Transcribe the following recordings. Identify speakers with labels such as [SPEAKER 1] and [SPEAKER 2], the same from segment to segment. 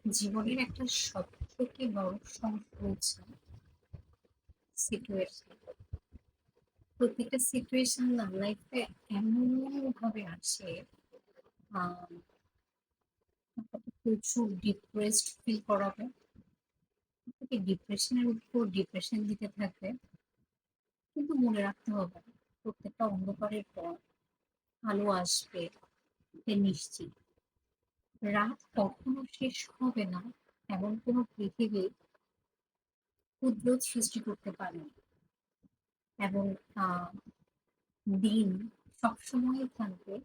[SPEAKER 1] জীবনের একটা সবথেকে বড় সমস্যা হচ্ছে সিচুয়েশন। প্রত্যেকটা সিচুয়েশন না লাইফে এমন ভাবে আসে, আহ, আপনাকে প্রচুর ডিপ্রেসড ফিল করাবে, আপনাকে ডিপ্রেশনের উপর ডিপ্রেশন দিতে থাকবে। কিন্তু মনে রাখতে হবে, প্রত্যেকটা অন্ধকারের পর আলো আসবে, এ নিশ্চিত। রাত কখনো শেষ হবে না, এমন কোনো পৃথিবী উদ্যোগ সৃষ্টি করতে পারেনি। এবং আহ দিন সবসময় থাকবে,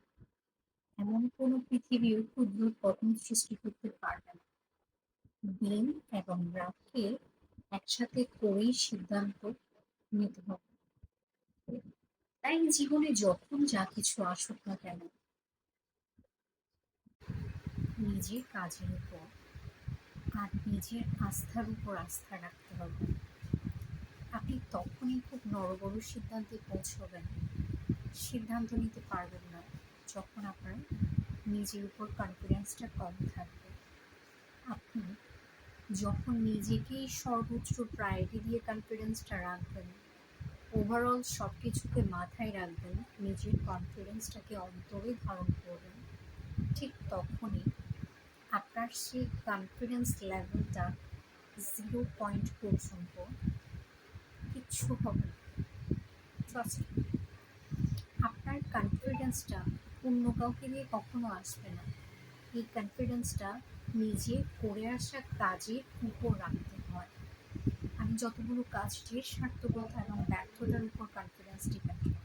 [SPEAKER 1] এমন কোনো পৃথিবীও ক্ষুদ্র পতন সৃষ্টি করতে পারবে না। দিন এবং রাতকে একসাথে করেই সিদ্ধান্ত নিতে হবে। তাই জীবনে যখন যা কিছু আসুক না কেন, নিজের কাজের উপর আর নিজের আস্থার উপর আস্থা রাখতে হবে। আপনি তখনই খুব বড় সিদ্ধান্তে পৌঁছবেন, সিদ্ধান্ত নিতে পারবেন না যখন আপনার নিজের উপর কনফিডেন্সটা কম থাকবে। আপনি যখন নিজেকেই সর্বোচ্চ প্রায়োরিটি দিয়ে কনফিডেন্সটা রাখবেন, ওভারঅল সব কিছুকে মাথায় রাখবেন, নিজের কনফিডেন্সটাকে অন্তরে ধারণ করবেন, ঠিক তখনই আপনার সেই কনফিডেন্স লেভেলটা 0 পয়েন্ট পর্যন্ত কিচ্ছু হবে না। ট্রাস্ট, আপনার কনফিডেন্সটা অন্য কাউকে দিয়ে কখনো আসবে না। এই কনফিডেন্সটা নিজে করে আসা কাজের উপর রাখতে হয়। আমি যতগুলো কাজ, যে সার্থকতা এবং ব্যর্থতার উপর কনফিডেন্স ডিপেন্ড করে।